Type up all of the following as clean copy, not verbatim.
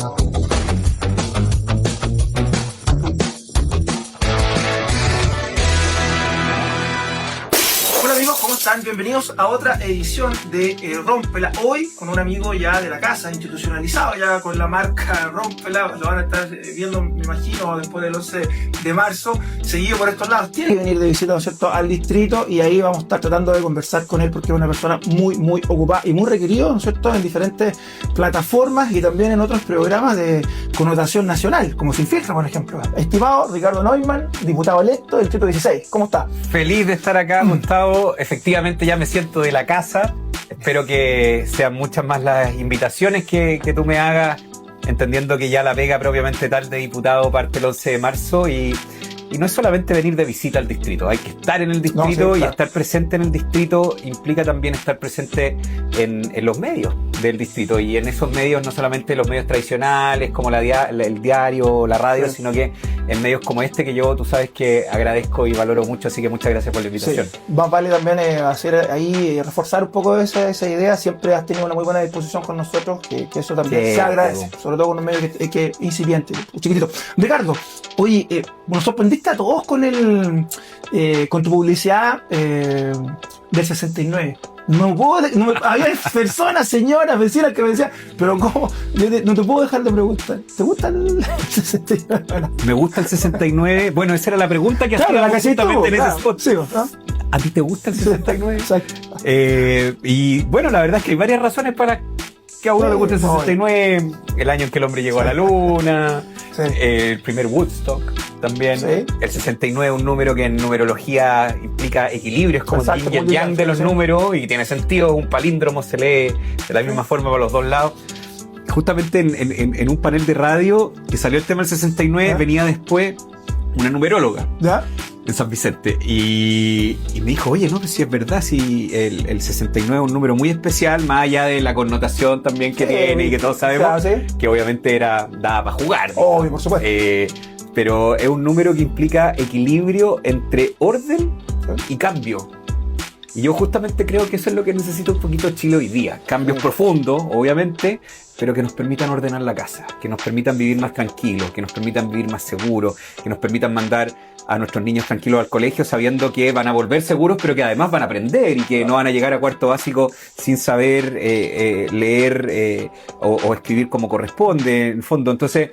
Hola amigos, ¿cómo están? Bienvenidos a otra edición de Rómpela. Hoy con un amigo ya de la casa, institucionalizado ya con la marca Rómpela. Lo van a estar viendo, me imagino, después del 11 de marzo, seguido por estos lados. Tiene que venir de visita, ¿no es cierto?, al distrito, y ahí vamos a estar tratando de conversar con él porque es una persona muy ocupada y muy requerido, ¿no es cierto?, en diferentes plataformas y también en otros programas de connotación nacional, como Sin Filtro, por ejemplo. Estimado Ricardo Neumann, diputado electo del Distrito 16, ¿cómo está? Feliz de estar acá, Gustavo. Efectivamente ya me siento de la casa. Espero que sean muchas más las invitaciones que tú me hagas, entendiendo que ya la pega propiamente tal de diputado parte el 11 de marzo y no es solamente venir de visita al distrito, hay que estar en el distrito. No, sí, claro. Y estar presente en el distrito implica también estar presente en los medios del distrito, y en esos medios no solamente los medios tradicionales como el diario, la radio, sí, sino que en medios como este que yo, tú sabes que agradezco y valoro mucho, así que muchas gracias por la invitación. Sí. Vale también hacer ahí, reforzar un poco esa idea. Siempre has tenido una muy buena disposición con nosotros, que eso también se agradece, sobre todo con un medio que es incipiente, chiquitito. Ricardo, oye, nos sorprendiste a todos con tu publicidad del 69. Había personas, señoras, vecinas que me decían, pero ¿cómo? No te puedo dejar de preguntar, ¿te gusta el 69? Me gusta el 69. Bueno, esa era la pregunta que hacía justamente en ese spot. Sí, ¿no? ¿A ti te gusta el 69? Exacto. Y bueno, la verdad es que hay varias razones para que a uno le guste el 69. El año en que el hombre llegó a la luna, el primer Woodstock también. Sí. El 69 es un número que en numerología implica equilibrio, es como el yin y yang de los números, y tiene sentido. Un palíndromo se lee de la misma forma para los dos lados. Justamente en un panel de radio que salió el tema del 69, venía después una numeróloga en San Vicente y me dijo, oye, no, pues si es verdad, si el 69 es un número muy especial, más allá de la connotación también que tiene y que todos sabemos, que obviamente daba para jugar. Obvio, por supuesto. Pero es un número que implica equilibrio entre orden y cambio. Y yo justamente creo que eso es lo que necesita un poquito Chile hoy día. Cambios profundos, obviamente, pero que nos permitan ordenar la casa, que nos permitan vivir más tranquilos, que nos permitan vivir más seguros, que nos permitan mandar a nuestros niños tranquilos al colegio sabiendo que van a volver seguros, pero que además van a aprender y que no van a llegar a cuarto básico sin saber leer o escribir como corresponde, en el fondo. Entonces,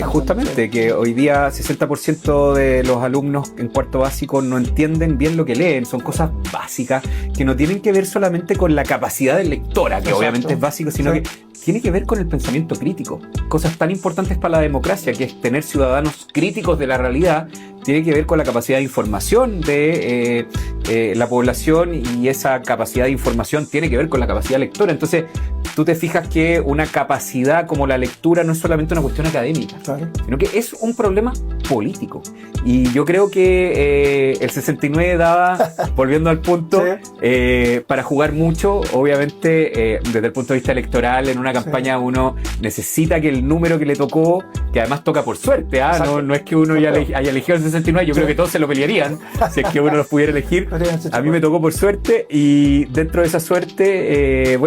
justamente que hoy día 60% de los alumnos en cuarto básico no entienden bien lo que leen. Son cosas básicas que no tienen que ver solamente con la capacidad de lectora, que obviamente es básico, sino que tiene que ver con el pensamiento crítico. Cosas tan importantes para la democracia, que es tener ciudadanos críticos de la realidad, tiene que ver con la capacidad de información de la población, y esa capacidad de información tiene que ver con la capacidad lectora. Entonces, tú te fijas que una capacidad como la lectura no es solamente una cuestión académica, sino que es un problema político. Y yo creo que el 69 daba, volviendo al punto, para jugar mucho. Obviamente, desde el punto de vista electoral, en una campaña uno necesita que el número que le tocó, que además toca por suerte, no es que uno ya haya elegido el 69, yo creo que todos se lo pelearían si es que uno los pudiera elegir. A mí me tocó por suerte, y dentro de esa suerte,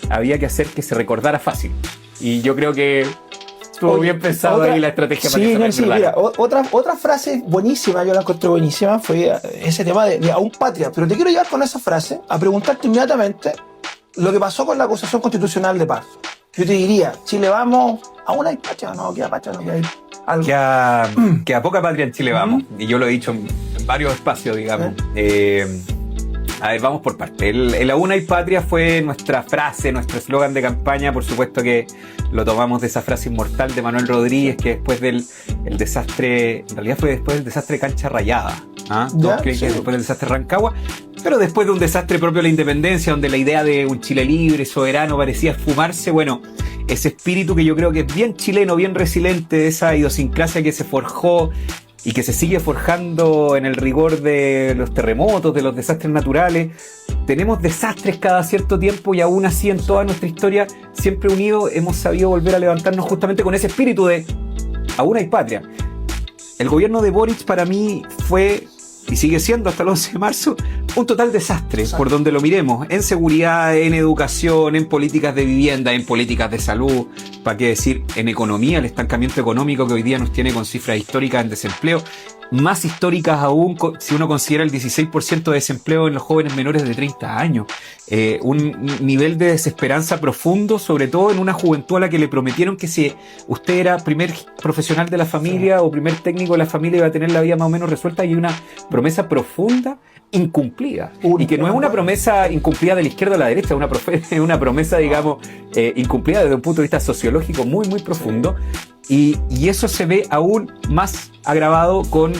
había que hacer que se recordara fácil. Y yo creo que estuvo bien pensado ahí la estrategia para que se recordara. Mira, otra frase buenísima, yo la encontré buenísima, fue ese tema de aún patria. Pero te quiero llevar con esa frase a preguntarte inmediatamente lo que pasó con la acusación constitucional de paz. Yo te diría, Chile vamos, ¿aún hay patria? No, queda patria, no queda ahí. Que a poca patria en Chile vamos, y yo lo he dicho en varios espacios, digamos. A ver, vamos por parte. El Aún hay patria fue nuestra frase, nuestro eslogan de campaña. Por supuesto que lo tomamos de esa frase inmortal de Manuel Rodríguez, que después del desastre, en realidad fue después del desastre de Cancha Rayada. Todos creen que después del desastre de Rancagua, pero después de un desastre propio de la independencia, donde la idea de un Chile libre, soberano, parecía esfumarse. Bueno, ese espíritu que yo creo que es bien chileno, bien resiliente, esa idiosincrasia que se forjó y que se sigue forjando en el rigor de los terremotos, de los desastres naturales. Tenemos desastres cada cierto tiempo, y aún así en toda nuestra historia, siempre unidos, hemos sabido volver a levantarnos justamente con ese espíritu de aún hay patria. El gobierno de Boric para mí fue, y sigue siendo hasta el 11 de marzo, un total desastre. Exacto. Por donde lo miremos, en seguridad, en educación, en políticas de vivienda, en políticas de salud, para qué decir, en economía, el estancamiento económico que hoy día nos tiene con cifras históricas en desempleo, más históricas aún si uno considera el 16% de desempleo en los jóvenes menores de 30 años. Un nivel de desesperanza profundo, sobre todo en una juventud a la que le prometieron que si usted era primer profesional de la familia o primer técnico de la familia iba a tener la vida más o menos resuelta, y una promesa profunda incumplida. Y que no es una promesa incumplida de la izquierda a la derecha, es una promesa, digamos, incumplida desde un punto de vista sociológico muy, muy profundo. Y eso se ve aún más agravado con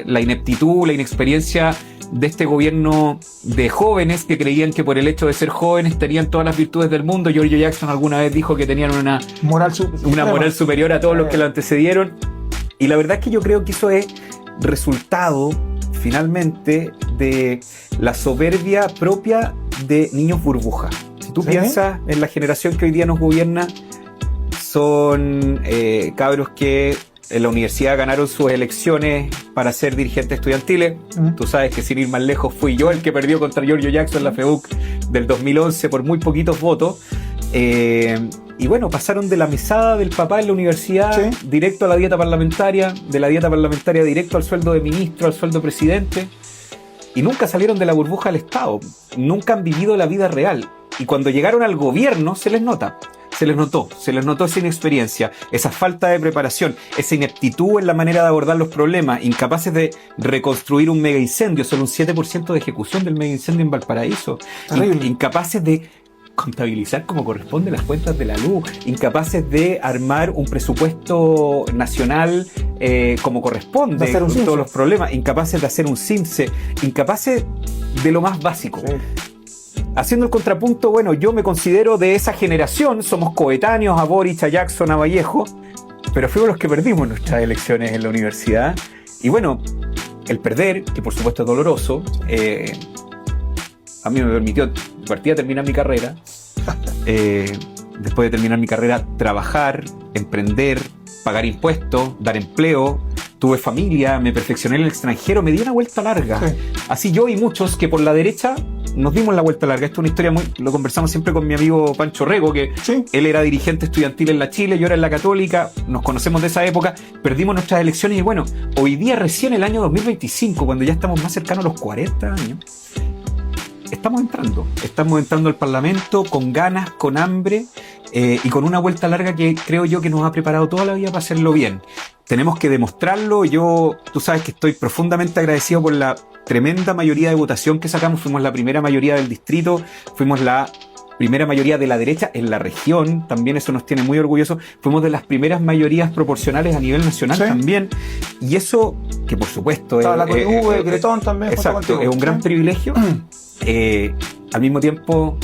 la ineptitud, la inexperiencia de este gobierno de jóvenes que creían que por el hecho de ser jóvenes tenían todas las virtudes del mundo. Giorgio Jackson alguna vez dijo que tenían una moral superior a todos los que lo antecedieron. Y la verdad es que yo creo que eso es resultado, finalmente, de la soberbia propia de niños burbuja. Si tú piensas en la generación que hoy día nos gobierna, son cabros que en la universidad ganaron sus elecciones para ser dirigentes estudiantiles. Tú sabes que sin ir más lejos fui yo el que perdió contra Giorgio Jackson en la FEUC del 2011 por muy poquitos votos. Y bueno, pasaron de la mesada del papá en la universidad directo a la dieta parlamentaria, de la dieta parlamentaria directo al sueldo de ministro, al sueldo de presidente, y nunca salieron de la burbuja del Estado, nunca han vivido la vida real. Y cuando llegaron al gobierno se les notó esa inexperiencia, esa falta de preparación, esa ineptitud en la manera de abordar los problemas, incapaces de reconstruir un mega incendio, solo un 7% de ejecución del mega incendio en Valparaíso, incapaces de contabilizar como corresponde las cuentas de la luz, incapaces de armar un presupuesto nacional como corresponde, con todos los problemas, incapaces de hacer un CIMSE, incapaces de lo más básico. Haciendo el contrapunto, bueno, yo me considero de esa generación, somos coetáneos a Boric, a Jackson, a Vallejo, pero fuimos los que perdimos nuestras elecciones en la universidad. Y bueno, el perder, que por supuesto es doloroso, a mí me permitió de partida terminar mi carrera, después de terminar mi carrera, trabajar, emprender, pagar impuestos, dar empleo. Tuve familia, me perfeccioné en el extranjero, me di una vuelta larga. Así yo y muchos que por la derecha nos dimos la vuelta larga. Esto es una historia lo conversamos siempre con mi amigo Pancho Rego, que él era dirigente estudiantil en la Chile, yo era en la Católica, nos conocemos de esa época, perdimos nuestras elecciones y bueno, hoy día recién el año 2025, cuando ya estamos más cercanos a los 40 años, estamos entrando al Parlamento con ganas, con hambre y con una vuelta larga que creo yo que nos ha preparado toda la vida para hacerlo bien. Tenemos que demostrarlo. Tú sabes que estoy profundamente agradecido por la tremenda mayoría de votación que sacamos. Fuimos la primera mayoría del distrito, fuimos la primera mayoría de la derecha en la región, también eso nos tiene muy orgullosos. Fuimos de las primeras mayorías proporcionales a nivel nacional también. Y eso, que por supuesto Gretón también. Exacto, es un gran privilegio. Al mismo tiempo,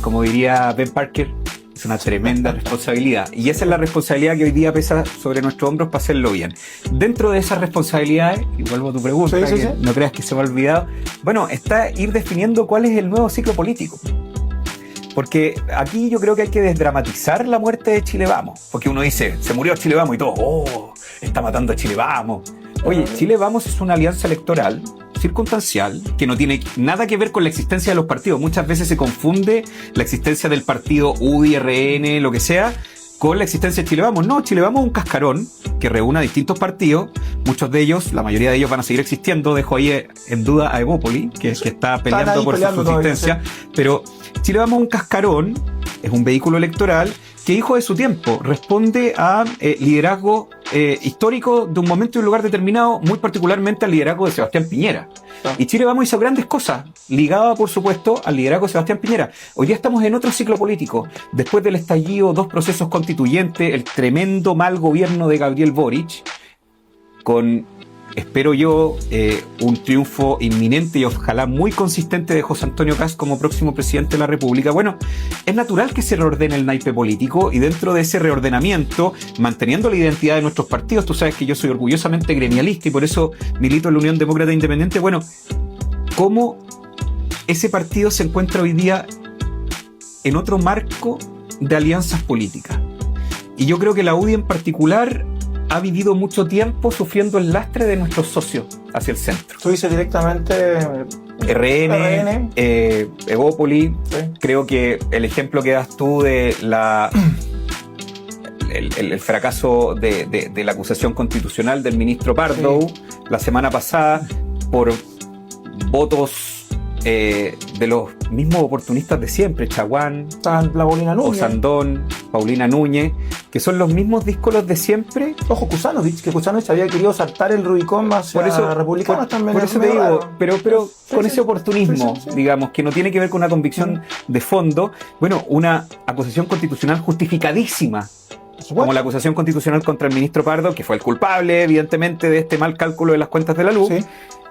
como diría Ben Parker, es una tremenda responsabilidad. Y esa es la responsabilidad que hoy día pesa sobre nuestros hombros para hacerlo bien. Dentro de esas responsabilidades, y vuelvo a tu pregunta, no creas que se me ha olvidado, bueno, está ir definiendo cuál es el nuevo ciclo político. Porque aquí yo creo que hay que desdramatizar la muerte de Chile Vamos. Porque uno dice, se murió Chile Vamos y todo, está matando a Chile Vamos. Oye, Chile Vamos es una alianza electoral circunstancial que no tiene nada que ver con la existencia de los partidos. Muchas veces se confunde la existencia del partido UDI, RN, lo que sea, con la existencia de Chile Vamos. No, Chile Vamos es un cascarón que reúne a distintos partidos. Muchos de ellos, la mayoría de ellos van a seguir existiendo. Dejo ahí en duda a Evópoli, que está peleando por su subsistencia. Pero Chile Vamos es un cascarón, es un vehículo electoral que, hijo de su tiempo, responde a liderazgo histórico de un momento y un lugar determinado, muy particularmente al liderazgo de Sebastián Piñera. Y Chile Vamos hizo grandes cosas, ligada por supuesto al liderazgo de Sebastián Piñera. Hoy día estamos en otro ciclo político. Después del estallido, 2 procesos constituyentes, el tremendo mal gobierno de Gabriel Boric, con, espero yo, un triunfo inminente y ojalá muy consistente de José Antonio Kast como próximo presidente de la República. Bueno, es natural que se reordene el naipe político y dentro de ese reordenamiento, manteniendo la identidad de nuestros partidos, tú sabes que yo soy orgullosamente gremialista y por eso milito en la Unión Demócrata Independiente. Bueno, ¿cómo ese partido se encuentra hoy día en otro marco de alianzas políticas? Y yo creo que la UDI en particular ha vivido mucho tiempo sufriendo el lastre de nuestros socios hacia el centro. Tú dices directamente RN. Evópolis. Sí. Creo que el ejemplo que das tú de el fracaso de la acusación constitucional del ministro Pardo la semana pasada por votos de los mismos oportunistas de siempre, Chaguán, o Sandón, Paulina Núñez, que son los mismos díscolos de siempre. Ojo, Kuzanovich había querido saltar el Rubicón hacia republicanos también. Por eso te digo, pero con ese oportunismo, digamos, que no tiene que ver con una convicción de fondo. Bueno, una acusación constitucional justificadísima, como la acusación constitucional contra el ministro Pardo, que fue el culpable, evidentemente, de este mal cálculo de las cuentas de la luz,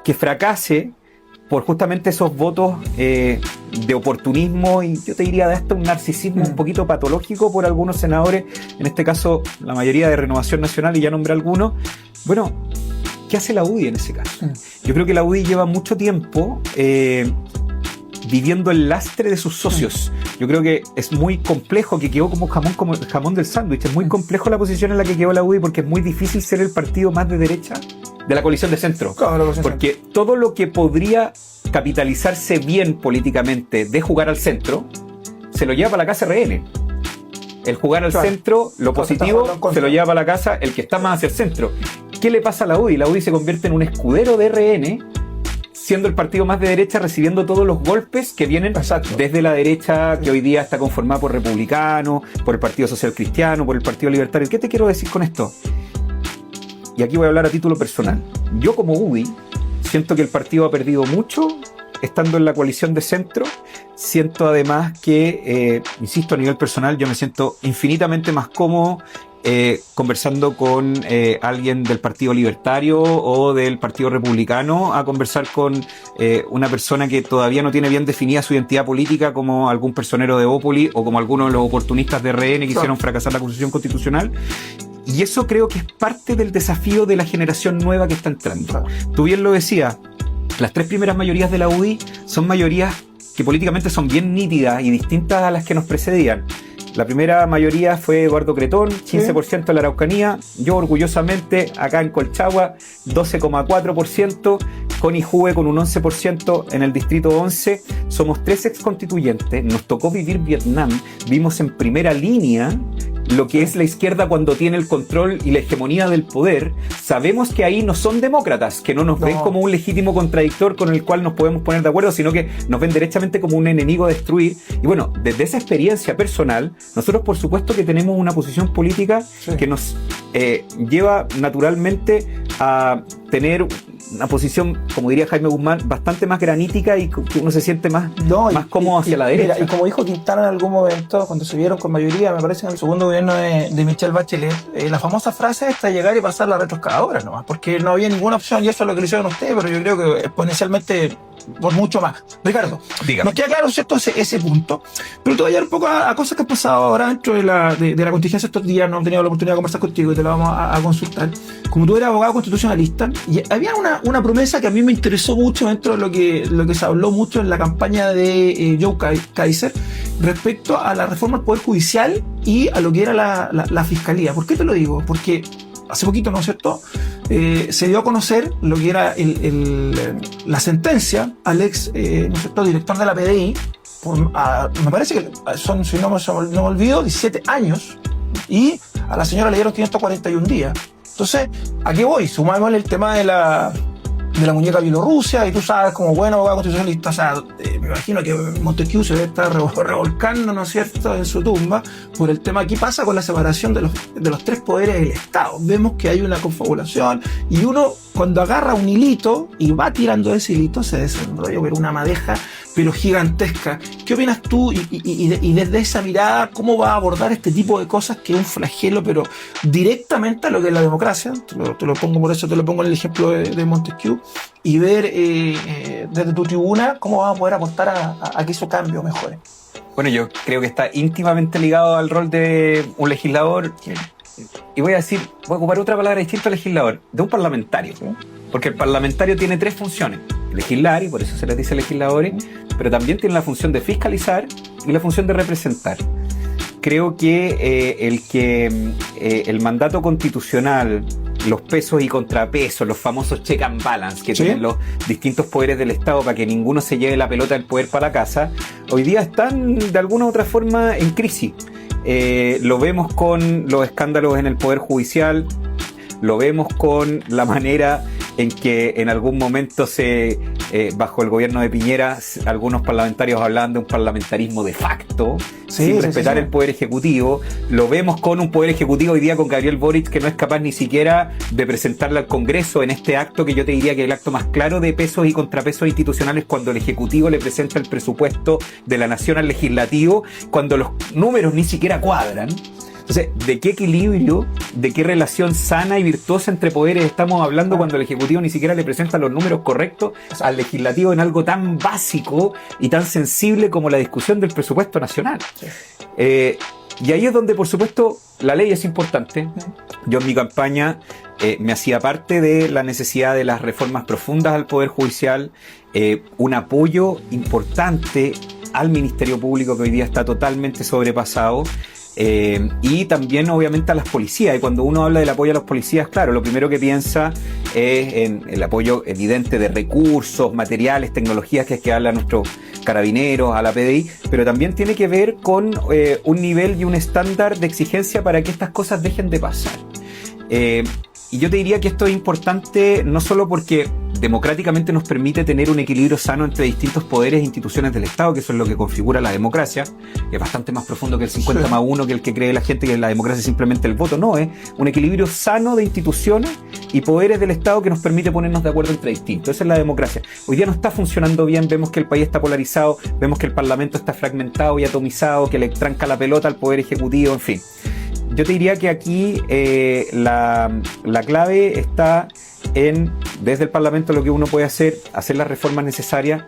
que fracase por justamente esos votos de oportunismo y yo te diría de hasta un narcisismo un poquito patológico por algunos senadores, en este caso la mayoría de Renovación Nacional, y ya nombré algunos. Bueno, ¿qué hace la UDI en ese caso? Yo creo que la UDI lleva mucho tiempo viviendo el lastre de sus socios. Yo creo que es muy complejo, que quedó como el jamón del sándwich. Es muy complejo la posición en la que quedó la UDI, porque es muy difícil ser el partido más de derecha de la coalición de centro. Claro, porque todo lo que podría capitalizarse bien políticamente de jugar al centro, se lo lleva para la casa RN. El jugar al centro, lo positivo, se lo lleva para la casa el que está más hacia el centro. ¿Qué le pasa a la UDI? La UDI se convierte en un escudero de RN, siendo el partido más de derecha, recibiendo todos los golpes que vienen desde la derecha, que hoy día está conformada por republicanos, por el Partido Social Cristiano, por el Partido Libertario. ¿Qué te quiero decir con esto? Y aquí voy a hablar a título personal. Yo como UDI siento que el partido ha perdido mucho estando en la coalición de centro. Siento además que, insisto, a nivel personal, yo me siento infinitamente más cómodo conversando con alguien del Partido Libertario o del Partido Republicano a conversar con una persona que todavía no tiene bien definida su identidad política, como algún personero de Evópolis o como algunos de los oportunistas de RN que hicieron fracasar la acusación constitucional. Y eso creo que es parte del desafío de la generación nueva que está entrando. Tú bien lo decías, las tres primeras mayorías de la UDI son mayorías que políticamente son bien nítidas y distintas a las que nos precedían. La primera mayoría fue Eduardo Cretón, 15% en la Araucanía. Yo orgullosamente acá en Colchagua, 12,4%. Connie Hue con un 11% en el distrito 11. Somos 3 exconstituyentes. Nos tocó vivir Vietnam. Vimos en primera línea lo que es la izquierda cuando tiene el control y la hegemonía del poder. Sabemos que ahí no son demócratas, que no nos ven como un legítimo contradictor con el cual nos podemos poner de acuerdo, sino que nos ven derechamente como un enemigo a destruir. Y bueno, desde esa experiencia personal, nosotros por supuesto que tenemos una posición política que nos lleva naturalmente a tener una posición, como diría Jaime Guzmán, bastante más granítica y que uno se siente más cómodo hacia la derecha. Mira, y como dijo Quintana en algún momento, cuando se vieron con mayoría, me parece en el segundo gobierno de Michelle Bachelet, la famosa frase esta de llegar y pasar la retroexcavadora nomás, porque no había ninguna opción, y eso es lo que le hicieron ustedes, pero yo creo que exponencialmente por mucho más. Ricardo, dígame. Nos queda claro, ¿cierto?, ese punto, pero te voy a llevar un poco a cosas que han pasado ahora dentro de la contingencia estos días. No he tenido la oportunidad de conversar contigo y te la vamos a consultar. Como tú eres abogado constitucionalista, y había una promesa que a mí me interesó mucho dentro de lo que se habló mucho en la campaña de Joe Kaiser respecto a la reforma del Poder Judicial y a lo que era la Fiscalía. ¿Por qué te lo digo? Porque hace poquito, ¿no es cierto?, se dio a conocer lo que era la sentencia al ex ¿no es cierto?, director de la PDI, me parece que son, si no me olvido, 17 años, y a la señora le dieron 541 días. Entonces, ¿a qué voy? Sumámosle el tema de la muñeca Bielorrusia, y tú sabes, como buen abogado constitucionalista, o sea, me imagino que Montesquieu se debe estar revolcando, ¿no es cierto?, en su tumba por el tema. ¿Qué pasa con la separación de los tres poderes del Estado? Vemos que hay una confabulación, y uno, cuando agarra un hilito y va tirando ese hilito, se desenrolla por una madeja pero gigantesca. ¿Qué opinas tú? Y desde esa mirada, ¿cómo va a abordar este tipo de cosas que es un flagelo, pero directamente a lo que es la democracia? Te lo pongo, por eso te lo pongo en el ejemplo de Montesquieu, y ver desde tu tribuna cómo vas a poder aportar a que eso cambie o mejore. Bueno, yo creo que está íntimamente ligado al rol de un legislador, y voy a ocupar otra palabra distinta al legislador, de un parlamentario, ¿sí? Porque el parlamentario tiene 3 funciones: legislar, y por eso se les dice legisladores, pero también tiene la función de fiscalizar y la función de representar. Creo que el mandato constitucional los pesos y contrapesos, los famosos check and balance que tienen los distintos poderes del Estado para que ninguno se lleve la pelota del poder para la casa, hoy día están de alguna u otra forma en crisis. Lo vemos con los escándalos en el Poder Judicial, lo vemos con la manera en que en algún momento bajo el gobierno de Piñera, algunos parlamentarios hablaban de un parlamentarismo de facto, sin respetar el poder ejecutivo. Lo vemos con un poder ejecutivo hoy día con Gabriel Boric, que no es capaz ni siquiera de presentarle al Congreso en este acto, que yo te diría que es el acto más claro de pesos y contrapesos institucionales, cuando el Ejecutivo le presenta el presupuesto de la Nación al Legislativo, cuando los números ni siquiera cuadran. Entonces, ¿de qué equilibrio, de qué relación sana y virtuosa entre poderes estamos hablando cuando el Ejecutivo ni siquiera le presenta los números correctos al Legislativo en algo tan básico y tan sensible como la discusión del presupuesto nacional? Y ahí es donde, por supuesto, la ley es importante. Yo en mi campaña me hacía parte de la necesidad de las reformas profundas al Poder Judicial, un apoyo importante al Ministerio Público, que hoy día está totalmente sobrepasado, y también obviamente a las policías. Y cuando uno habla del apoyo a los policías, claro, lo primero que piensa es en el apoyo evidente de recursos, materiales, tecnologías, que es que habla a nuestros carabineros, a la PDI, pero también tiene que ver con un nivel y un estándar de exigencia para que estas cosas dejen de pasar. Y yo te diría que esto es importante no solo porque democráticamente nos permite tener un equilibrio sano entre distintos poderes e instituciones del Estado, que eso es lo que configura la democracia, que es bastante más profundo que el 50+1, que el que cree la gente que la democracia es simplemente el voto. No, es un equilibrio sano de instituciones y poderes del Estado que nos permite ponernos de acuerdo entre distintos. Esa es la democracia. Hoy día no está funcionando bien, vemos que el país está polarizado, vemos que el Parlamento está fragmentado y atomizado, que le tranca la pelota al Poder Ejecutivo, en fin. Yo te diría que aquí la clave está en, desde el Parlamento, lo que uno puede hacer las reformas necesarias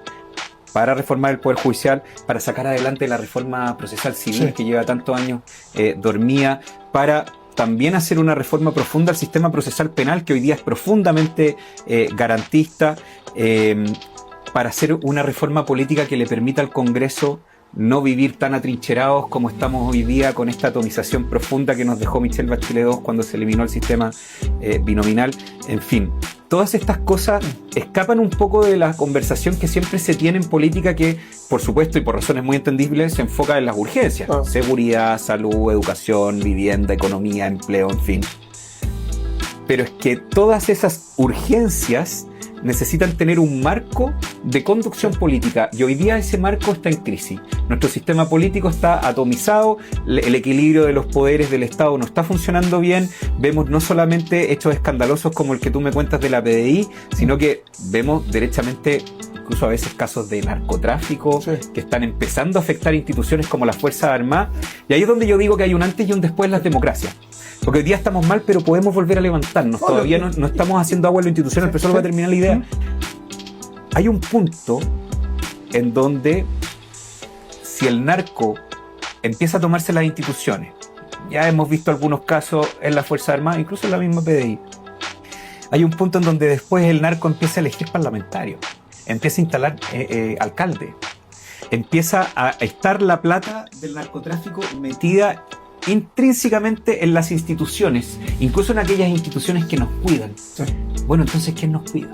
para reformar el Poder Judicial, para sacar adelante la reforma procesal civil que lleva tantos años dormida, para también hacer una reforma profunda al sistema procesal penal, que hoy día es profundamente garantista, para hacer una reforma política que le permita al Congreso no vivir tan atrincherados como estamos hoy día, con esta atomización profunda que nos dejó Michelle Bachelet II cuando se eliminó el sistema binominal. En fin, todas estas cosas escapan un poco de la conversación que siempre se tiene en política, que por supuesto y por razones muy entendibles se enfoca en las urgencias: seguridad, salud, educación, vivienda, economía, empleo, en fin. Pero es que todas esas urgencias necesitan tener un marco de conducción política, y hoy día ese marco está en crisis. Nuestro sistema político está atomizado, el equilibrio de los poderes del Estado no está funcionando bien. Vemos no solamente hechos escandalosos como el que tú me cuentas de la PDI, sino que vemos derechamente incluso a veces casos de narcotráfico que están empezando a afectar instituciones como las Fuerzas Armadas. Y ahí es donde yo digo que hay un antes y un después en las democracias. Porque hoy día estamos mal, pero podemos volver a levantarnos. Todavía no estamos haciendo agua en lo institucional, pero solo va a terminar la idea. Hay un punto en donde, si el narco empieza a tomarse las instituciones, ya hemos visto algunos casos en las Fuerzas Armadas, incluso en la misma PDI, hay un punto en donde después el narco empieza a elegir parlamentarios, empieza a instalar alcaldes, empieza a estar la plata del narcotráfico metida intrínsecamente en las instituciones, incluso en aquellas instituciones que nos cuidan. Bueno, entonces, ¿quién nos cuida?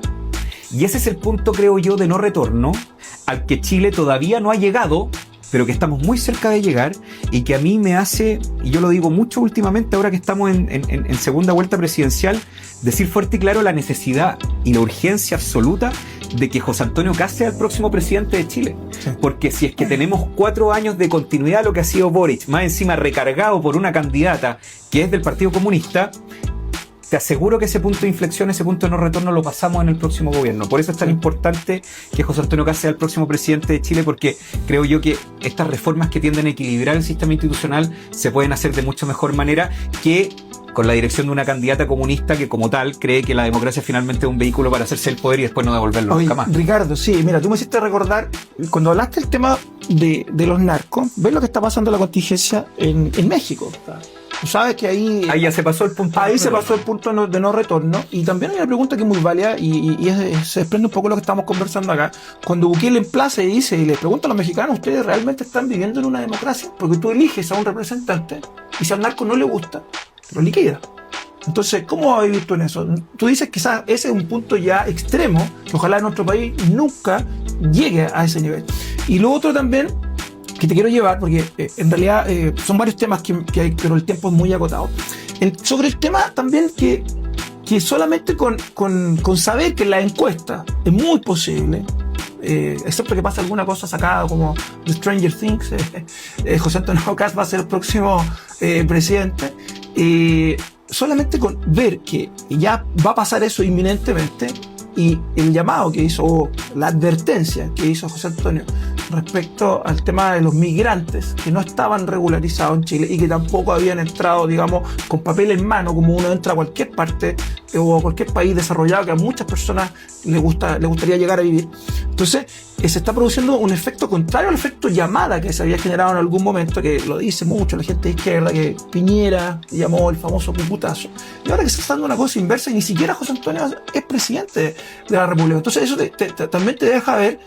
Y ese es el punto, creo yo, de no retorno, al que Chile todavía no ha llegado, pero que estamos muy cerca de llegar, y que a mí me hace, y yo lo digo mucho últimamente, ahora que estamos en segunda vuelta presidencial, decir fuerte y claro la necesidad y la urgencia absoluta de que José Antonio Kast sea el próximo presidente de Chile. Porque si es que tenemos 4 años de continuidad a lo que ha sido Boric, más encima recargado por una candidata que es del Partido Comunista, te aseguro que ese punto de inflexión, ese punto de no retorno, lo pasamos en el próximo gobierno. Por eso es tan importante que José Antonio Kast sea el próximo presidente de Chile, porque creo yo que estas reformas que tienden a equilibrar el sistema institucional se pueden hacer de mucho mejor manera que con la dirección de una candidata comunista que, como tal, cree que la democracia finalmente es un vehículo para hacerse el poder y después no devolverlo nunca más. Ricardo, sí, mira, tú me hiciste recordar, cuando hablaste del tema de los narcos, ves lo que está pasando en la contingencia en México. Tú sabes que ahí ya se pasó el punto. Ahí se pasó el punto de no retorno. Y también hay una pregunta que es muy válida y se desprende un poco de lo que estamos conversando acá. Cuando Bukele emplaza y dice, y le pregunta a los mexicanos, ¿ustedes realmente están viviendo en una democracia? Porque tú eliges a un representante y si al narco no le gusta, lo liquida. Entonces, ¿cómo habéis visto en eso? Tú dices que quizás ese es un punto ya extremo, que ojalá en nuestro país nunca llegue a ese nivel. Y lo otro también, que te quiero llevar, porque en realidad son varios temas que hay, pero el tiempo es muy acotado. Sobre el tema también que solamente con saber que la encuesta es muy posible, excepto que pase alguna cosa sacada como The Stranger Things, José Antonio Kast va a ser el próximo presidente, solamente con ver que ya va a pasar eso inminentemente, y el llamado que hizo, o la advertencia que hizo José Antonio respecto al tema de los migrantes que no estaban regularizados en Chile y que tampoco habían entrado, digamos, con papel en mano, como uno entra a cualquier parte o a cualquier país desarrollado que a muchas personas les gustaría llegar a vivir. Entonces, se está produciendo un efecto contrario al efecto llamada que se había generado en algún momento, que lo dice mucho la gente de izquierda, que Piñera llamó el famoso cuputazo. Y ahora que se está dando una cosa inversa y ni siquiera José Antonio es presidente de la República. Entonces eso también te deja ver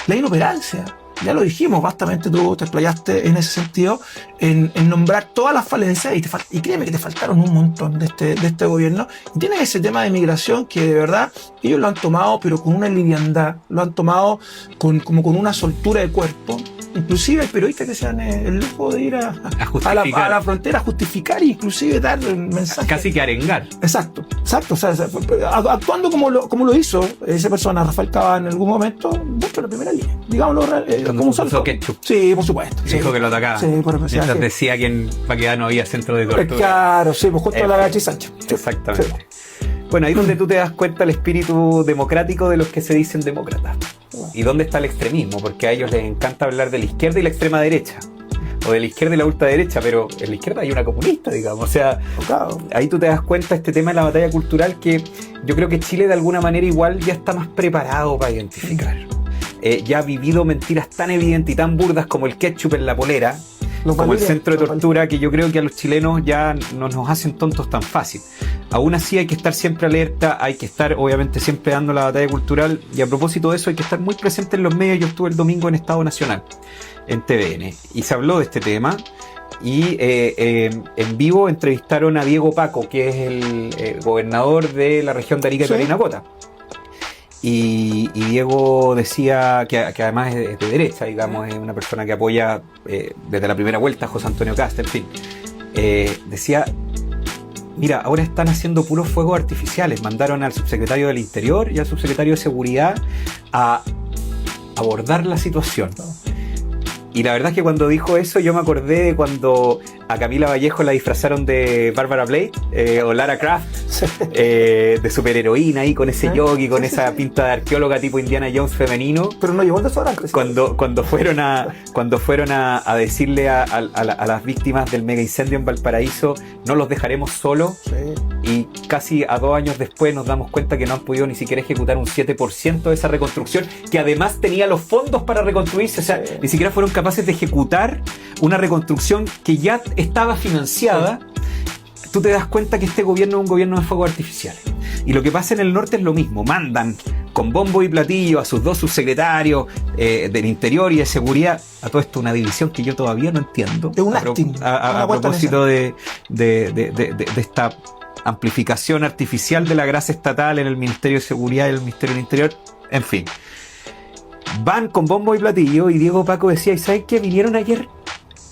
la inoperancia. Ya lo dijimos, bastante tú te explayaste en ese sentido, en nombrar todas las falencias, y créeme que te faltaron un montón de este gobierno. Y tienes ese tema de migración que de verdad ellos lo han tomado, pero con una liviandad, lo han tomado como con una soltura de cuerpo. Inclusive hay periodistas que se dan el lujo de ir a la frontera a justificar e inclusive dar mensajes. Casi que arengar. Exacto. O sea, actuando como lo hizo esa persona, Rafael Cava, en algún momento, mucho en la primera línea. Digámoslo, como un salto. Ketchup. Sí, por supuesto. Dijo sí. Que lo atacaba. Sí, por especial. Mientras decía que en Paquedad no había centro de tortura. Claro, sí, pues justo a la Gachi Sánchez. Exactamente. Sí. Bueno, ahí donde tú te das cuenta el espíritu democrático de los que se dicen demócratas. Y dónde está el extremismo, porque a ellos les encanta hablar de la izquierda y la extrema derecha, o de la izquierda y la ultraderecha, pero en la izquierda hay una comunista, digamos. O sea, claro, ahí tú te das cuenta este tema de la batalla cultural, que yo creo que Chile de alguna manera igual ya está más preparado para identificar. Ya ha vivido mentiras tan evidentes y tan burdas como el ketchup en la polera, como el centro de tortura, que yo creo que a los chilenos ya no nos hacen tontos tan fácil. Aún así hay que estar siempre alerta, hay que estar obviamente siempre dando la batalla cultural, y a propósito de eso hay que estar muy presente en los medios. Yo estuve el domingo en Estado Nacional, en TVN, y se habló de este tema, y en vivo entrevistaron a Diego Paco, que es el gobernador de la región de Arica y Parinacota. Y Diego decía que además es de derecha, digamos, es una persona que apoya desde la primera vuelta a José Antonio Kast, en fin. Decía, mira, ahora están haciendo puros fuegos artificiales. Mandaron al subsecretario del Interior y al subsecretario de Seguridad a abordar la situación. Y la verdad es que cuando dijo eso yo me acordé de cuando a Camila Vallejo la disfrazaron de Barbara Blade o Lara Croft, de superheroína ahí con ese jockey, con esa pinta de arqueóloga tipo Indiana Jones femenino. Pero no llevó el desodorante. Cuando fueron a decirle a las víctimas del mega incendio en Valparaíso, no los dejaremos solos. Sí. Y casi a 2 años después nos damos cuenta que no han podido ni siquiera ejecutar un 7% de esa reconstrucción, que además tenía los fondos para reconstruirse. O sea, ni siquiera fueron capaces de ejecutar una reconstrucción que ya estaba financiada. Tú te das cuenta que este gobierno es un gobierno de fuegos artificiales. Y lo que pasa en el norte es lo mismo. Mandan con bombo y platillo a sus 2 subsecretarios del Interior y de Seguridad. A todo esto una división que yo todavía no entiendo. Es un acting. A propósito de esta amplificación artificial de la grasa estatal en el Ministerio de Seguridad y el Ministerio del Interior. En fin. Van con bombo y platillo, y Diego Paco decía, ¿y saben qué? Vinieron ayer,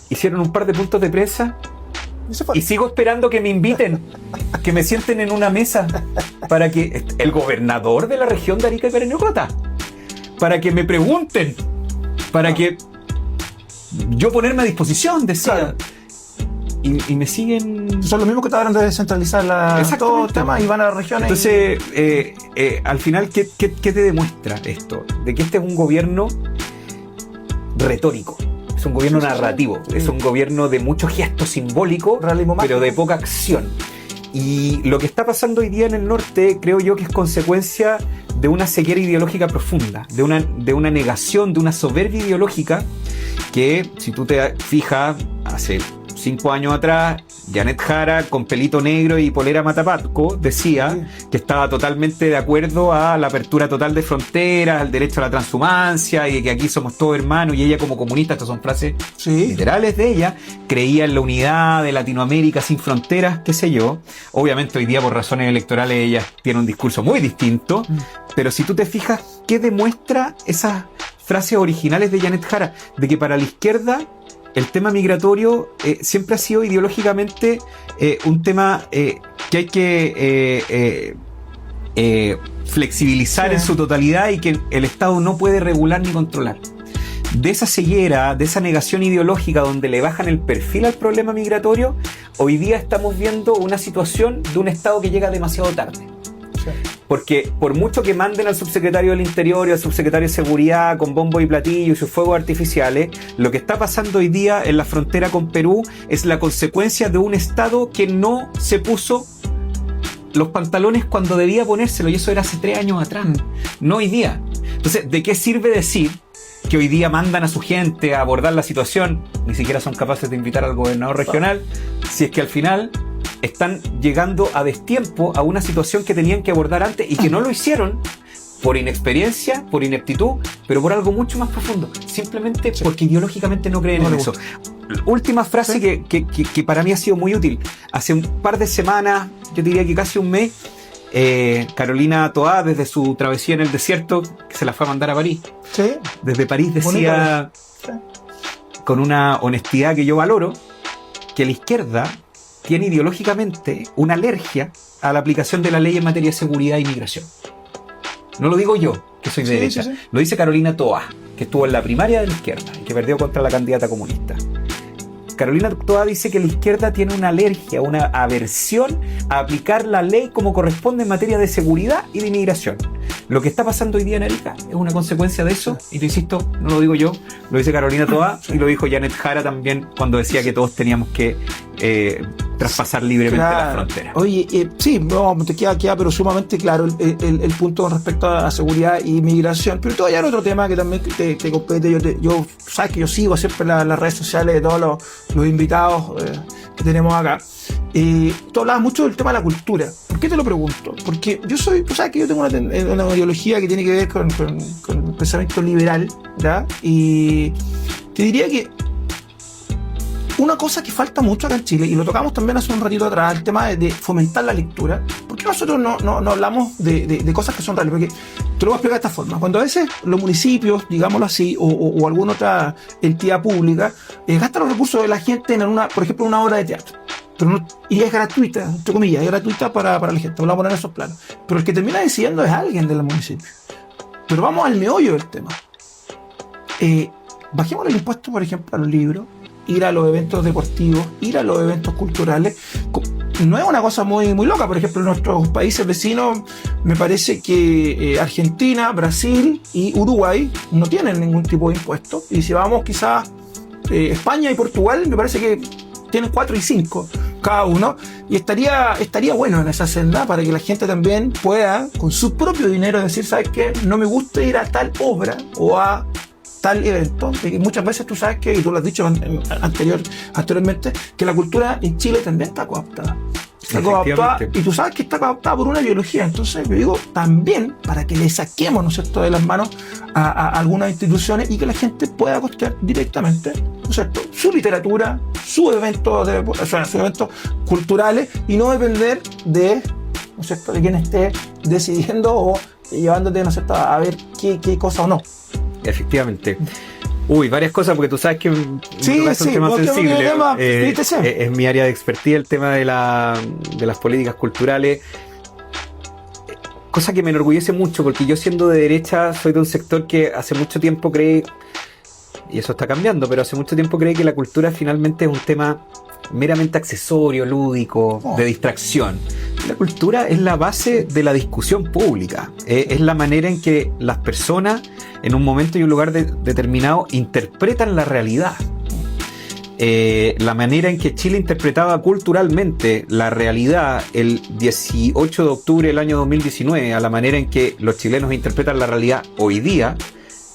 hicieron un par de puntos de prensa, y sigo esperando que me inviten, que me sienten en una mesa para que el gobernador de la región de Arica y Parinacota, para que me pregunten, para que yo ponerme a disposición, decía. Claro. Y me siguen. Son los mismos que te hablan de descentralizar todo el tema y van a las regiones. Entonces, al final, ¿qué te demuestra esto? De que este es un gobierno retórico, es un gobierno narrativo, es un gobierno de mucho gesto simbólico, pero de poca acción. Y lo que está pasando hoy día en el norte, creo yo que es consecuencia de una ceguera ideológica profunda, de una negación, de una soberbia ideológica que, si tú te fijas, hace 5 años atrás Janet Jara, con pelito negro y polera matapatco, decía que estaba totalmente de acuerdo a la apertura total de fronteras, al derecho a la transhumancia y que aquí somos todos hermanos, y ella como comunista, estas son frases literales de ella, creía en la unidad de Latinoamérica sin fronteras, qué sé yo. Obviamente hoy día por razones electorales ella tiene un discurso muy distinto, pero si tú te fijas, ¿qué demuestra esas frases originales de Janet Jara? De que para la izquierda el tema migratorio siempre ha sido ideológicamente un tema que hay que flexibilizar en su totalidad y que el Estado no puede regular ni controlar. De esa ceguera, de esa negación ideológica donde le bajan el perfil al problema migratorio, hoy día estamos viendo una situación de un Estado que llega demasiado tarde. Porque por mucho que manden al subsecretario del Interior y al subsecretario de Seguridad con bombo y platillo y sus fuegos artificiales, lo que está pasando hoy día en la frontera con Perú es la consecuencia de un Estado que no se puso los pantalones cuando debía ponérselo, y eso era hace 3 años atrás, no hoy día. Entonces, ¿de qué sirve decir que hoy día mandan a su gente a abordar la situación? Ni siquiera son capaces de invitar al gobernador regional, si es que al final están llegando a destiempo a una situación que tenían que abordar antes y que no lo hicieron por inexperiencia, por ineptitud, pero por algo mucho más profundo, simplemente porque ideológicamente no creen en eso. Última frase que para mí ha sido muy útil. Hace un par de semanas, yo diría que casi un mes, Carolina Toá, desde su travesía en el desierto, que se la fue a mandar a París, desde París decía con una honestidad que yo valoro, que la izquierda tiene ideológicamente una alergia a la aplicación de la ley en materia de seguridad e inmigración. No lo digo yo, que soy de derecha. Lo dice Carolina Toá, que estuvo en la primaria de la izquierda y que perdió contra la candidata comunista. Carolina Toá dice que la izquierda tiene una alergia, una aversión a aplicar la ley como corresponde en materia de seguridad y de inmigración. Lo que está pasando hoy día en Arica es una consecuencia de eso, y te insisto, no lo digo yo, lo dice Carolina Toá y lo dijo Janet Jara también cuando decía que todos teníamos que traspasar libremente las fronteras. Oye, te queda pero sumamente claro el punto con respecto a seguridad y migración, pero todavía hay otro tema que también te compete. Yo sabes que yo sigo siempre las redes sociales de todos los invitados que tenemos acá. Tú hablabas mucho del tema de la cultura. ¿Por qué te lo pregunto? Porque tú sabes que yo tengo una ideología que tiene que ver con el pensamiento liberal, ¿ya? Y te diría que una cosa que falta mucho acá en Chile, y lo tocamos también hace un ratito atrás, el tema de fomentar la lectura. ¿Por qué nosotros no hablamos de cosas que son reales? Porque te lo voy a explicar de esta forma. Cuando a veces los municipios, digámoslo así, o alguna otra entidad pública, gastan los recursos de la gente en por ejemplo, una obra de teatro. Y es gratuita, entre comillas, es gratuita para la gente, vamos a poner esos planos. Pero el que termina decidiendo es alguien del municipio. Pero vamos al meollo del tema. Bajemos el impuesto, por ejemplo, a los libros, ir a los eventos deportivos, ir a los eventos culturales. No es una cosa muy, muy loca. Por ejemplo, en nuestros países vecinos, me parece que Argentina, Brasil y Uruguay no tienen ningún tipo de impuesto. Y si vamos quizás España y Portugal, me parece que tienen 4 y 5 cada uno, y estaría bueno en esa senda para que la gente también pueda, con su propio dinero, decir, ¿sabes qué? No me gusta ir a tal obra o a tal evento. Y muchas veces tú sabes que, y tú lo has dicho anteriormente, que la cultura en Chile también está cooptada. Está cooptada, y tú sabes que está cooptada por una ideología. Entonces yo digo, también para que le saquemos, ¿no es cierto?, de las manos a algunas instituciones y que la gente pueda costear directamente, ¿no es cierto?, su literatura, sus eventos culturales, y no depender de, ¿no es cierto?, de quien esté decidiendo o llevándote, ¿no es cierto?, a ver qué cosa o no. Efectivamente. Varias cosas, porque tú sabes que es un tema sensible. Es mi área de expertise el tema de las políticas culturales. Cosa que me enorgullece mucho, porque yo, siendo de derecha, soy de un sector que hace mucho tiempo cree, y eso está cambiando, pero hace mucho tiempo cree que la cultura finalmente es un tema meramente accesorio, lúdico, de distracción. La cultura es la base de la discusión pública, es la manera en que las personas en un momento y un lugar determinado interpretan la realidad. La manera en que Chile interpretaba culturalmente la realidad el 18 de octubre del año 2019 a la manera en que los chilenos interpretan la realidad hoy día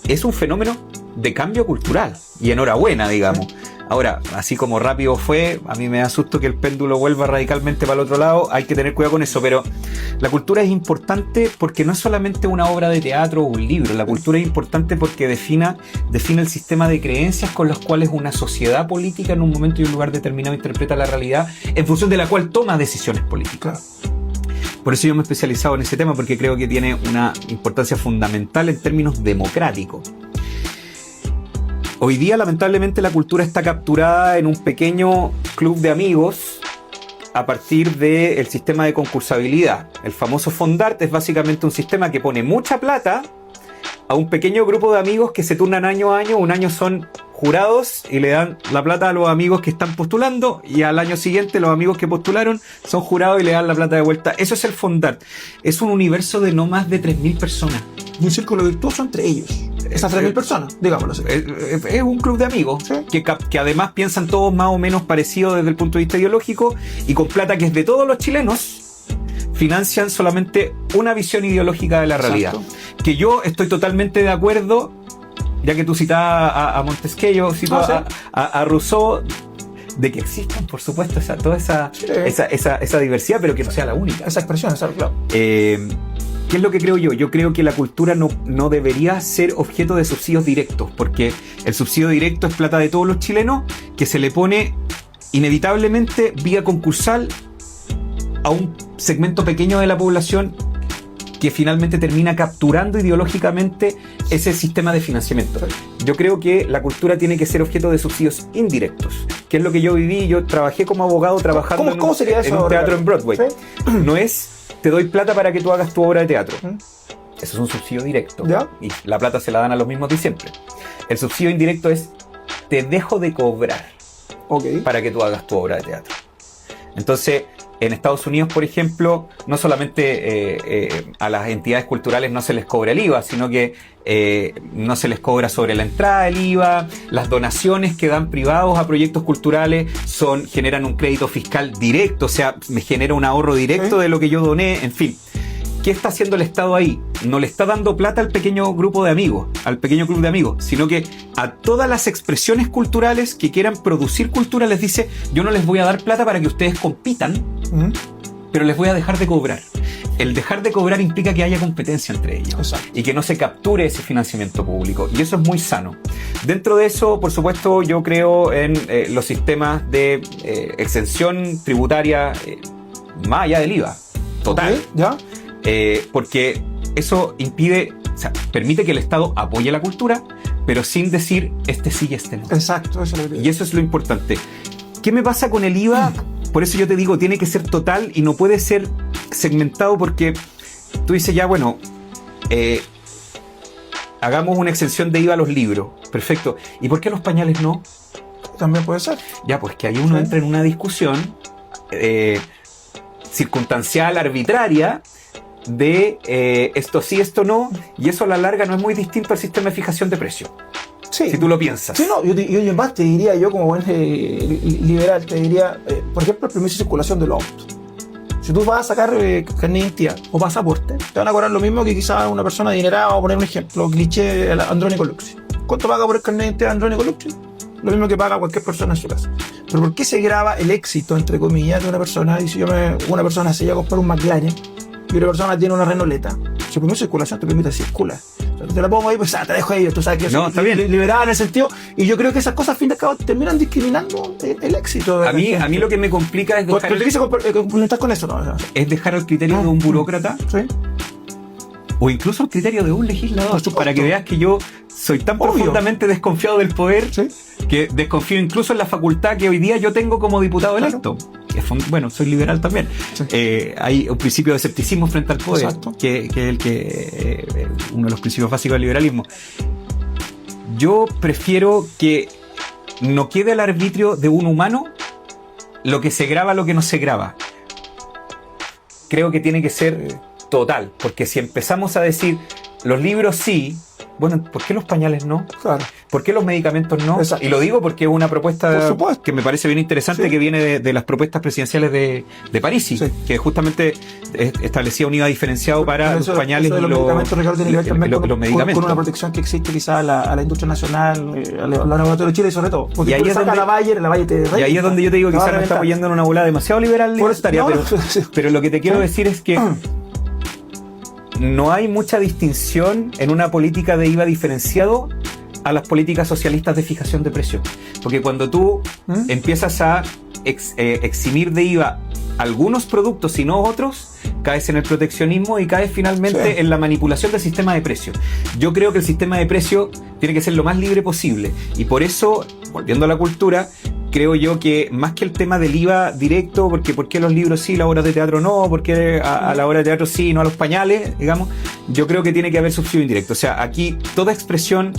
es un fenómeno de cambio cultural, y enhorabuena, digamos. Ahora, así como rápido fue, a mí me da susto que el péndulo vuelva radicalmente para el otro lado, hay que tener cuidado con eso, pero la cultura es importante porque no es solamente una obra de teatro o un libro, la cultura es importante porque define el sistema de creencias con los cuales una sociedad política en un momento y un lugar determinado interpreta la realidad, en función de la cual toma decisiones políticas. Por eso yo me he especializado en ese tema, porque creo que tiene una importancia fundamental en términos democráticos. Hoy día, lamentablemente, la cultura está capturada en un pequeño club de amigos a partir del sistema de concursabilidad. El famoso Fondart es básicamente un sistema que pone mucha plata a un pequeño grupo de amigos que se turnan año a año. Un año son jurados y le dan la plata a los amigos que están postulando, y al año siguiente los amigos que postularon son jurados y le dan la plata de vuelta. Eso es el Fondart. Es un universo de no más de 3.000 personas. Y un círculo virtuoso entre ellos. Esas 3.000 personas, digámoslo así. Es un club de amigos, ¿sí? que además piensan todos más o menos parecidos desde el punto de vista ideológico, y con plata que es de todos los chilenos financian solamente una visión ideológica de la realidad. Exacto. Que yo estoy totalmente de acuerdo, ya que tú citabas a Montesquieu, a Rousseau, de que existan, por supuesto, toda esa diversidad, pero que no sea la única. Esa expresión, claro. ¿Qué es lo que creo yo? Yo creo que la cultura no debería ser objeto de subsidios directos, porque el subsidio directo es plata de todos los chilenos que se le pone inevitablemente vía concursal a un segmento pequeño de la población que finalmente termina capturando ideológicamente ese sistema de financiamiento. Yo creo que la cultura tiene que ser objeto de subsidios indirectos, que es lo que yo viví. Yo trabajé como abogado trabajando en un teatro en Broadway. ¿Sí? No es te doy plata para que tú hagas tu obra de teatro. Eso es un subsidio directo. ¿Ya? Y la plata se la dan a los mismos de siempre. El subsidio indirecto es te dejo de cobrar para que tú hagas tu obra de teatro. Entonces, en Estados Unidos, por ejemplo, no solamente a las entidades culturales no se les cobra el IVA, sino que no se les cobra sobre la entrada el IVA. Las donaciones que dan privados a proyectos culturales generan un crédito fiscal directo, o sea, me genera un ahorro directo de lo que yo doné, en fin. ¿Qué está haciendo el Estado ahí? No le está dando plata al pequeño grupo de amigos, al pequeño club de amigos, sino que a todas las expresiones culturales que quieran producir cultura les dice: yo no les voy a dar plata para que ustedes compitan, pero les voy a dejar de cobrar. El dejar de cobrar implica que haya competencia entre ellos. Exacto. Y que no se capture ese financiamiento público, y eso es muy sano. Dentro de eso, por supuesto, yo creo en los sistemas de exención tributaria más allá del IVA, total. ¿Ya? Porque eso impide, o sea, permite que el Estado apoye la cultura, pero sin decir este sí y este no. Exacto, eso es lo que... Y eso es lo importante. ¿Qué me pasa con el IVA? Por eso yo te digo, tiene que ser total y no puede ser segmentado, porque tú dices ya, bueno, hagamos una exención de IVA a los libros. Perfecto. ¿Y por qué a los pañales no? También puede ser. Ya, pues que ahí uno entra en una discusión circunstancial, arbitraria, de esto sí, esto no, y eso a la larga no es muy distinto al sistema de fijación de precios. Sí. Si tú lo piensas. Sí, no, yo más te diría, yo como buen liberal, te diría, por ejemplo, el permiso de circulación de los autos. Si tú vas a sacar carnet de identidad o pasaporte, te van a cobrar lo mismo que quizás una persona adinerada. Vamos a poner un ejemplo, cliché, Andrónico Luxi. ¿Cuánto paga por el carnet de identidad de Andrónico Luxi? Lo mismo que paga cualquier persona en su casa. Pero ¿por qué se graba el éxito, entre comillas, de una persona? Y si una persona se llega a comprar un McLaren y una persona tiene una Renauleta, si permiso de circulación te permite circular. O sea, te la pongo ahí, pues te dejo ahí, tú sabes que yo soy liberal en ese sentido. Y yo creo que esas cosas, al fin de cabo, terminan discriminando el éxito de a mí lo que me complica es dejar... ¿Te quise complementar con eso? No, es dejar al criterio de un burócrata, ¿sí? O incluso al criterio de un legislador, para que veas que yo soy tan profundamente desconfiado del poder, ¿sí? Que desconfío incluso en la facultad que hoy día yo tengo como diputado electo. Bueno, soy liberal también. Sí. Hay un principio de escepticismo frente al poder, que es uno de los principios básicos del liberalismo. Yo prefiero que no quede al arbitrio de un humano lo que se graba, lo que no se graba. Creo que tiene que ser total, porque si empezamos a decir los libros sí. Bueno, ¿por qué los pañales no? Claro. ¿Por qué los medicamentos no? Exacto. Y lo digo porque es una propuesta que me parece bien interesante, sí, que viene de las propuestas presidenciales de Parisi, sí, que justamente establecía un IVA diferenciado para los pañales y los medicamentos, Ricardo, tiene que ver también los medicamentos. Con una protección que existe quizás a la industria nacional, a los laboratorios de Chile sobre todo. Porque y ahí es donde, la Bayer te y ahí es donde yo te digo que quizás me estamos yendo en una bola demasiado liberal libertaria, pero lo que te quiero decir es que no hay mucha distinción en una política de IVA diferenciado a las políticas socialistas de fijación de precios. Porque cuando tú empiezas a eximir de IVA algunos productos y no otros, caes en el proteccionismo y caes finalmente en la manipulación del sistema de precios. Yo creo que el sistema de precios tiene que ser lo más libre posible. Y por eso, volviendo a la cultura, creo yo que más que el tema del IVA directo, porque ¿por qué los libros sí, las obras de teatro no? ¿Por qué a la obra de teatro sí, no a los pañales? Digamos, yo creo que tiene que haber subsidio indirecto. O sea, aquí toda expresión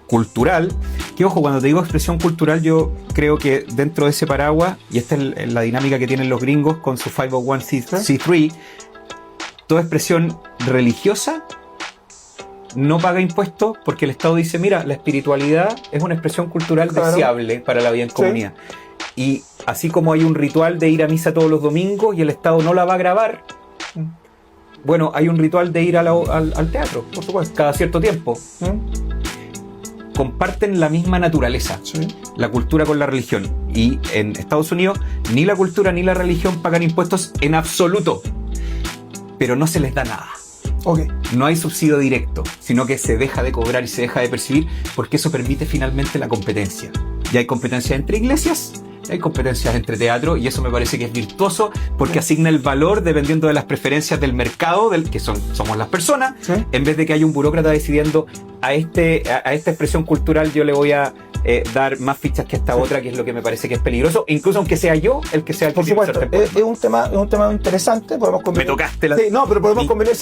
cultural, que ojo, cuando te digo expresión cultural, yo creo que dentro de ese paraguas, y esta es la dinámica que tienen los gringos con su 501c3, toda expresión religiosa no paga impuestos porque el Estado dice, mira, la espiritualidad es una expresión cultural deseable para la vida en comunidad. Y así como hay un ritual de ir a misa todos los domingos y el Estado no la va a grabar, bueno, hay un ritual de ir al teatro, por supuesto, cada cierto tiempo. Comparten la misma naturaleza, la cultura con la religión. Y en Estados Unidos, ni la cultura ni la religión pagan impuestos en absoluto, pero no se les da nada. No hay subsidio directo, sino que se deja de cobrar y se deja de percibir, porque eso permite finalmente la competencia. Y hay competencia entre iglesias, hay competencias entre teatro, y eso me parece que es virtuoso, porque asigna el valor dependiendo de las preferencias del mercado, que somos las personas, en vez de que haya un burócrata decidiendo a esta expresión cultural yo le voy a dar más fichas que a esta otra, que es lo que me parece que es peligroso, incluso aunque sea yo el que sea el que... Por supuesto, es un tema interesante, podemos convenir. Me tocaste la... Sí, no, pero podemos convenir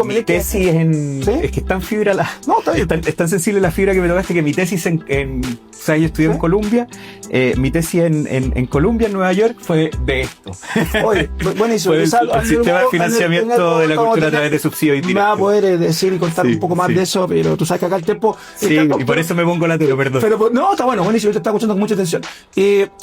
mi tesis es que es tan fibra No, está bien. Es tan sensible la fibra que me tocaste, que mi tesis o sea, yo estudié en Columbia, mi tesis en Columbia, en Nueva York, fue de esto. Oye, buenísimo. Fue el sistema de financiamiento de la cultura a través de subsidios indirectos. Me va a poder decir y contar un poco más de eso, pero tú sabes que acá el tiempo... Sí, y por eso me pongo la tela, perdón. Pero no, está bueno, buenísimo, yo te estaba escuchando con mucha atención.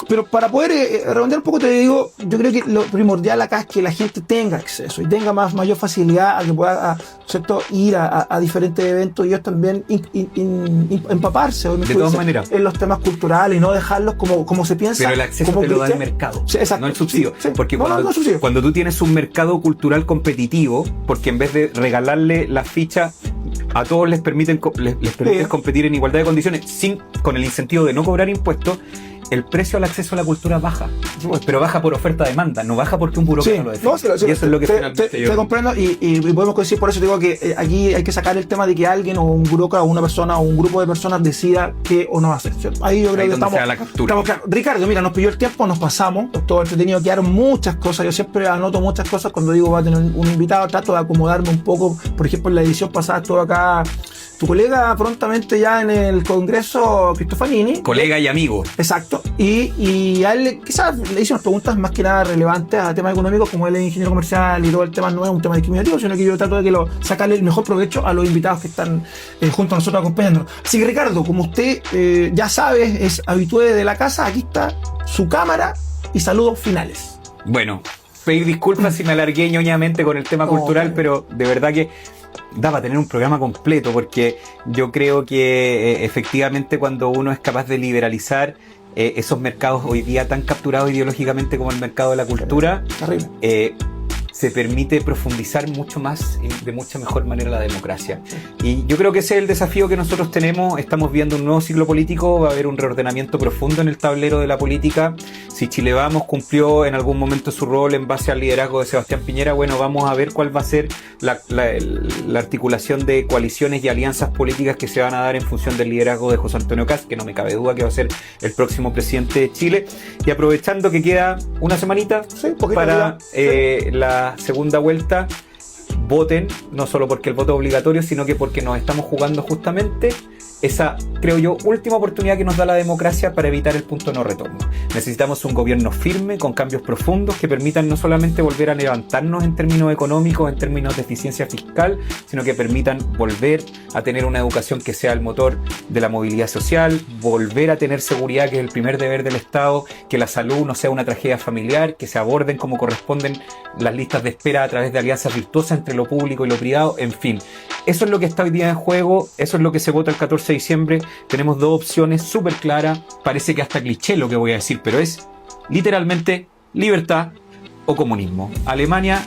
Pero para poder redondear un poco, te digo, yo creo que lo primordial acá es que la gente tenga acceso y tenga mayor facilidad a que pueda, ¿cierto?, ir a diferentes eventos y ellos también empaparse de todas maneras en los temas culturales y no dejarlos como se piensa. Pero el acceso te lo da el mercado, no el subsidio. Porque cuando tú tienes un mercado cultural competitivo, porque en vez de regalarle las fichas a todos les permites competir en igualdad de condiciones con el incentivo de no cobrar impuestos, el precio al acceso a la cultura baja, pero baja por oferta-demanda, no baja porque un burócrata lo define. Y eso es lo que finalmente te comprendo y podemos coincidir, por eso digo que aquí hay que sacar el tema de que alguien o un burócrata o una persona o un grupo de personas decida qué o no hacer, ¿cierto? Ahí yo creo que estamos claro. Ricardo, mira, nos pilló el tiempo, nos pasamos, todo entretenido, quedaron muchas cosas, yo siempre anoto muchas cosas cuando digo va a tener un invitado, trato de acomodarme un poco, por ejemplo en la edición pasada estuvo acá tu colega prontamente ya en el Congreso, Cristofanini. Colega y amigo. Exacto. Y a él quizás le hice unas preguntas más que nada relevantes a temas económicos, como él es ingeniero comercial y todo el tema no es un tema discriminativo, sino que yo trato de sacarle el mejor provecho a los invitados que están junto a nosotros acompañándonos. Así que Ricardo, como usted ya sabe, es habitué de la casa, aquí está su cámara y saludos finales. Bueno, pedir disculpas si me alargué ñoñamente con el tema cultural, pero de verdad que da para tener un programa completo, porque yo creo que efectivamente cuando uno es capaz de liberalizar esos mercados hoy día tan capturados ideológicamente como el mercado de la cultura, se permite profundizar mucho más y de mucha mejor manera la democracia. Y yo creo que ese es el desafío que nosotros tenemos. Estamos viendo un nuevo ciclo político, va a haber un reordenamiento profundo en el tablero de la política. Si Chile Vamos cumplió en algún momento su rol en base al liderazgo de Sebastián Piñera, bueno, vamos a ver cuál va a ser la articulación de coaliciones y alianzas políticas que se van a dar en función del liderazgo de José Antonio Kast, que no me cabe duda que va a ser el próximo presidente de Chile. Y aprovechando que queda una semanita para la segunda vuelta, voten, no solo porque el voto es obligatorio, sino que porque nos estamos jugando justamente esa, creo yo, última oportunidad que nos da la democracia para evitar el punto de no retorno. Necesitamos un gobierno firme, con cambios profundos que permitan no solamente volver a levantarnos en términos económicos, en términos de eficiencia fiscal, sino que permitan volver a tener una educación que sea el motor de la movilidad social, volver a tener seguridad, que es el primer deber del Estado, que la salud no sea una tragedia familiar, que se aborden como corresponden las listas de espera a través de alianzas virtuosas entre lo público y lo privado, en fin. Eso es lo que está hoy día en juego, eso es lo que se vota el 14 de diciembre. Tenemos dos opciones súper claras, parece que hasta cliché lo que voy a decir, pero es literalmente libertad o comunismo. Alemania,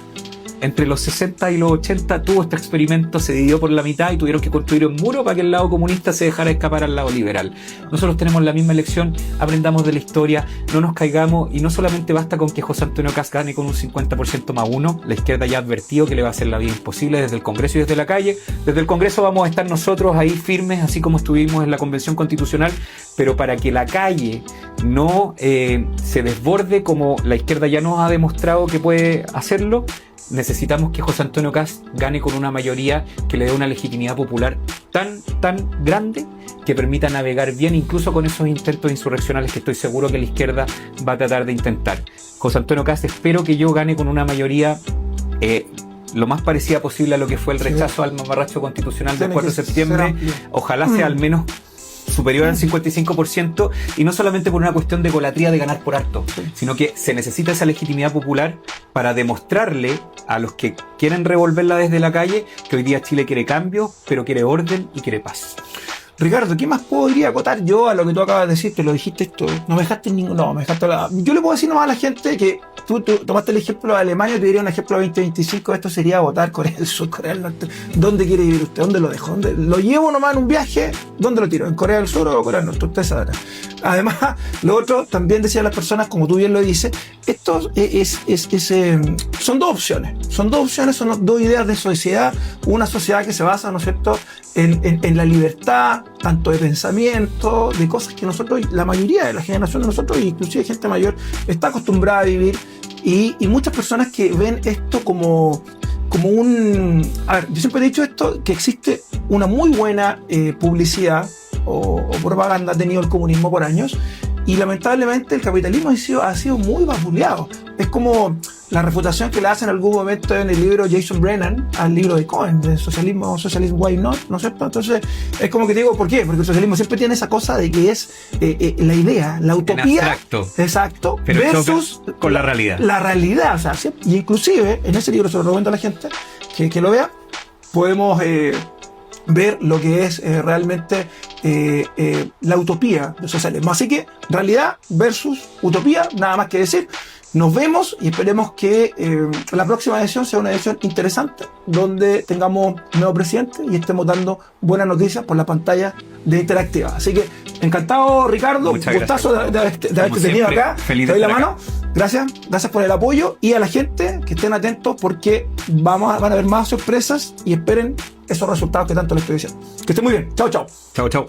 entre los 60 y los 80, tuvo este experimento, se dividió por la mitad y tuvieron que construir un muro para que el lado comunista se dejara escapar al lado liberal. Nosotros tenemos la misma elección, aprendamos de la historia, no nos caigamos, y no solamente basta con que José Antonio Kast gane con un 50% más uno, la izquierda ya ha advertido que le va a hacer la vida imposible desde el Congreso y desde la calle. Desde el Congreso vamos a estar nosotros ahí firmes, así como estuvimos en la Convención Constitucional, pero para que la calle no se desborde como la izquierda ya nos ha demostrado que puede hacerlo, necesitamos que José Antonio Kast gane con una mayoría que le dé una legitimidad popular tan grande que permita navegar bien incluso con esos intentos insurreccionales que estoy seguro que la izquierda va a tratar de intentar. José Antonio Kast, espero que yo gane con una mayoría lo más parecida posible a lo que fue el rechazo al mamarracho constitucional del 4 de septiembre. Ojalá sea al menos superior al 55%, y no solamente por una cuestión de golatría de ganar por harto, sino que se necesita esa legitimidad popular para demostrarle a los que quieren revolverla desde la calle que hoy día Chile quiere cambio, pero quiere orden y quiere paz. Ricardo, ¿qué más podría acotar yo a lo que tú acabas de decir? Te lo dijiste esto, no me dejaste ningún... No, me dejaste la... Yo le puedo decir nomás a la gente que tú tomaste el ejemplo de Alemania, te diría un ejemplo de 2025, esto sería votar Corea del Sur, Corea del Norte. ¿Dónde quiere vivir usted? ¿Dónde lo dejo? ¿Dónde lo llevo nomás en un viaje? ¿Dónde lo tiro? ¿En Corea del Sur o Corea del Norte? Usted sabrá. Además, lo otro, también decían las personas, como tú bien lo dices, esto son dos opciones, son dos ideas de sociedad, una sociedad que se basa, ¿no es cierto?, en la libertad, tanto de pensamiento, de cosas que nosotros, la mayoría de la generación de nosotros, inclusive gente mayor, está acostumbrada a vivir, y muchas personas que ven esto como un... A ver, yo siempre he dicho esto, que existe una muy buena publicidad o propaganda ha tenido el comunismo por años, y lamentablemente el capitalismo ha sido muy vapuleado. Es como la refutación que le hacen en algún momento en el libro Jason Brennan al libro de Cohen, de Socialism Why Not, ¿no es cierto? Entonces, es como que te digo, ¿por qué? Porque el socialismo siempre tiene esa cosa de que es la idea, la utopía. Abstracto. Exacto. Pero versus con la realidad. La realidad, o sea, y inclusive, en ese libro se lo recomiendo a la gente que lo vea, podemos ver lo que es realmente la utopía del socialismo. Así que realidad versus utopía, nada más que decir. Nos vemos y esperemos que la próxima edición sea una edición interesante, donde tengamos un nuevo presidente y estemos dando buenas noticias por la pantalla de Interactiva. Así que encantado, Ricardo, gustazo de haberte tenido acá. Feliz te doy de la estar mano. Gracias por el apoyo, y a la gente que estén atentos porque van a haber más sorpresas y esperen esos resultados que tanto les estoy diciendo. Que estén muy bien. Chao, chao. Chao, chao.